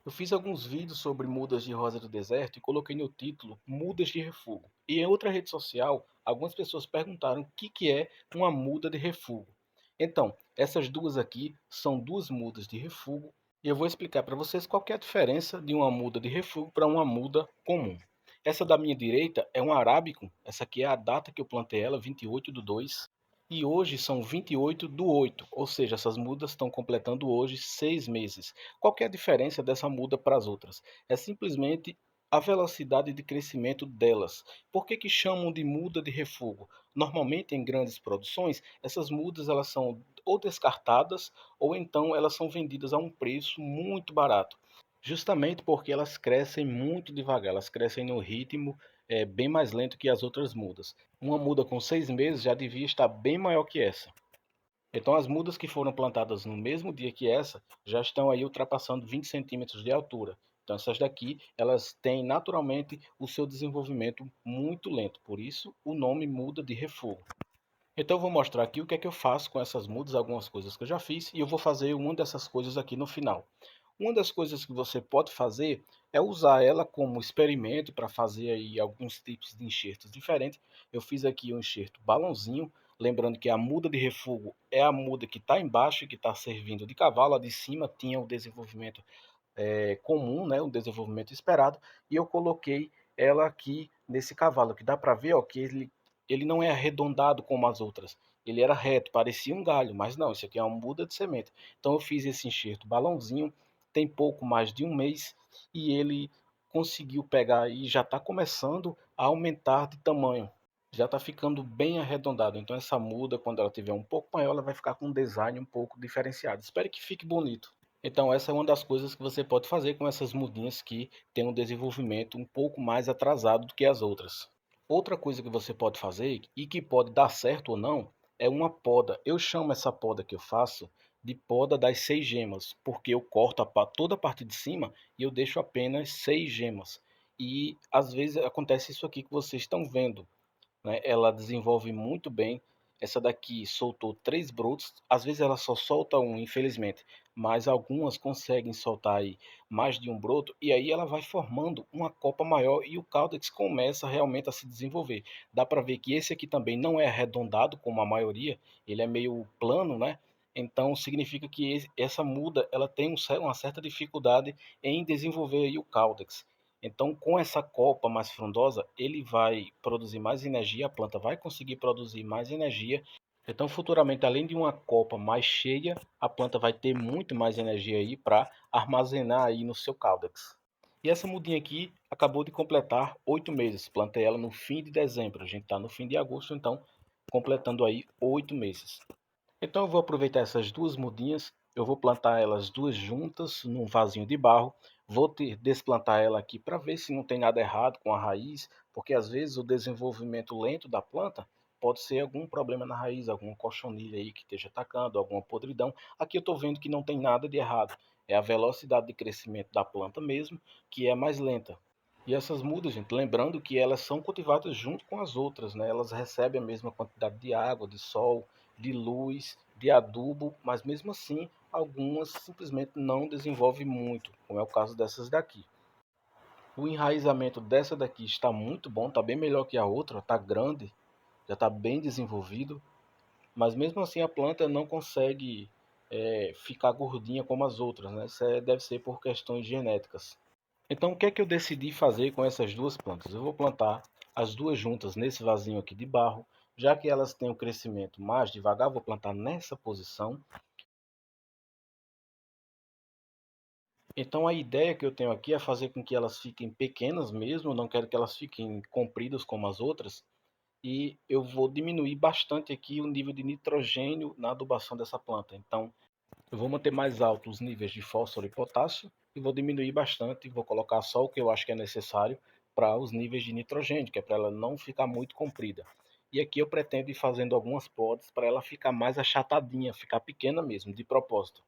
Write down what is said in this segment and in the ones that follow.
Eu fiz alguns vídeos sobre mudas de rosa do deserto e coloquei no título Mudas de Refúgio. E em outra rede social, algumas pessoas perguntaram o que é uma muda de refúgio. Então, essas duas aqui são duas mudas de refúgio e eu vou explicar para vocês qual que é a diferença de uma muda de refúgio para uma muda comum. Essa da minha direita é um arábico, essa aqui é a data que eu plantei ela, 28/2. E hoje são 28/8, ou seja, essas mudas estão completando hoje 6 meses. Qual que é a diferença dessa muda para as outras? É simplesmente a velocidade de crescimento delas. Por que que chamam de muda de refúgio? Normalmente em grandes produções, essas mudas elas são ou descartadas ou então elas são vendidas a um preço muito barato. Justamente porque elas crescem muito devagar, elas crescem no ritmo bem mais lento que as outras mudas. Uma muda com 6 meses já devia estar bem maior que essa. Então as mudas que foram plantadas no mesmo dia que essa já estão aí ultrapassando 20 centímetros de altura. Então essas daqui, elas têm naturalmente o seu desenvolvimento muito lento, por isso o nome muda de refúgio. Então eu vou mostrar aqui o que é que eu faço com essas mudas, algumas coisas que eu já fiz, e eu vou fazer uma dessas coisas aqui no final. Uma das coisas que você pode fazer é usar ela como experimento para fazer aí alguns tipos de enxertos diferentes. Eu fiz aqui um enxerto balãozinho, lembrando que a muda de refúgio é a muda que está embaixo e que está servindo de cavalo, a de cima tinha o desenvolvimento comum, né, o desenvolvimento esperado, e eu coloquei ela aqui nesse cavalo, que dá para ver ó, que ele não é arredondado como as outras. Ele era reto, parecia um galho, mas não, isso aqui é uma muda de semente. Então eu fiz esse enxerto balãozinho, tem pouco mais de um mês, e ele conseguiu pegar e já está começando a aumentar de tamanho. Já está ficando bem arredondado. Então essa muda, quando ela tiver um pouco maior, ela vai ficar com um design um pouco diferenciado. Espero que fique bonito. Então essa é uma das coisas que você pode fazer com essas mudinhas que têm um desenvolvimento um pouco mais atrasado do que as outras. Outra coisa que você pode fazer e que pode dar certo ou não é uma poda. Eu chamo essa poda que eu faço de poda das 6 gemas, porque eu corto toda a parte de cima e eu deixo apenas 6 gemas. E às vezes acontece isso aqui que vocês estão vendo, né? Ela desenvolve muito bem. Essa daqui soltou 3 brotos, às vezes ela só solta um, infelizmente, mas algumas conseguem soltar aí mais de um broto e aí ela vai formando uma copa maior e o caudex começa realmente a se desenvolver. Dá para ver que esse aqui também não é arredondado como a maioria, ele é meio plano, né? Então significa que essa muda ela tem uma certa dificuldade em desenvolver aí o caudex. Então, com essa copa mais frondosa, ele vai produzir mais energia, a planta vai conseguir produzir mais energia. Então, futuramente, além de uma copa mais cheia, a planta vai ter muito mais energia aí para armazenar aí no seu caudex. E essa mudinha aqui acabou de completar 8 meses. Plantei ela no fim de dezembro. A gente está no fim de agosto, então completando aí 8 meses. Então eu vou aproveitar essas duas mudinhas, eu vou plantar elas duas juntas num vasinho de barro, vou desplantar ela aqui para ver se não tem nada errado com a raiz, porque às vezes o desenvolvimento lento da planta pode ser algum problema na raiz, alguma cochonilha aí que esteja atacando, alguma podridão. Aqui eu estou vendo que não tem nada de errado, é a velocidade de crescimento da planta mesmo que é mais lenta. E essas mudas, gente, lembrando que elas são cultivadas junto com as outras, né? Elas recebem a mesma quantidade de água, de sol, de luz, de adubo, mas mesmo assim algumas simplesmente não desenvolvem muito, como é o caso dessas daqui. O enraizamento dessa daqui está muito bom, está bem melhor que a outra, está grande, já está bem desenvolvido, mas mesmo assim a planta não consegue ficar gordinha como as outras, né? Isso deve ser por questões genéticas. Então o que é que eu decidi fazer com essas duas plantas? Eu vou plantar as duas juntas nesse vasinho aqui de barro, já que elas têm o crescimento mais devagar, vou plantar nessa posição. Então a ideia que eu tenho aqui é fazer com que elas fiquem pequenas mesmo, não quero que elas fiquem compridas como as outras, e eu vou diminuir bastante aqui o nível de nitrogênio na adubação dessa planta. Então eu vou manter mais alto os níveis de fósforo e potássio e vou diminuir bastante, vou colocar só o que eu acho que é necessário para os níveis de nitrogênio, que é para ela não ficar muito comprida. E aqui eu pretendo ir fazendo algumas podas para ela ficar mais achatadinha, ficar pequena mesmo, de propósito.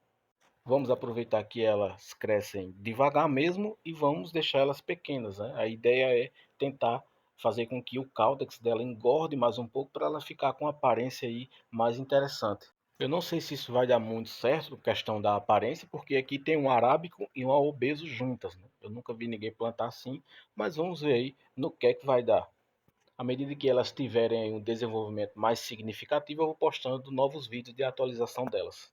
Vamos aproveitar que elas crescem devagar mesmo e vamos deixar elas pequenas, né? A ideia é tentar fazer com que o caudex dela engorde mais um pouco para ela ficar com uma aparência aí mais interessante. Eu não sei se isso vai dar muito certo, questão da aparência, porque aqui tem um arábico e um obeso juntas, né? Eu nunca vi ninguém plantar assim, mas vamos ver aí no que vai dar. À medida que elas tiverem um desenvolvimento mais significativo, eu vou postando novos vídeos de atualização delas.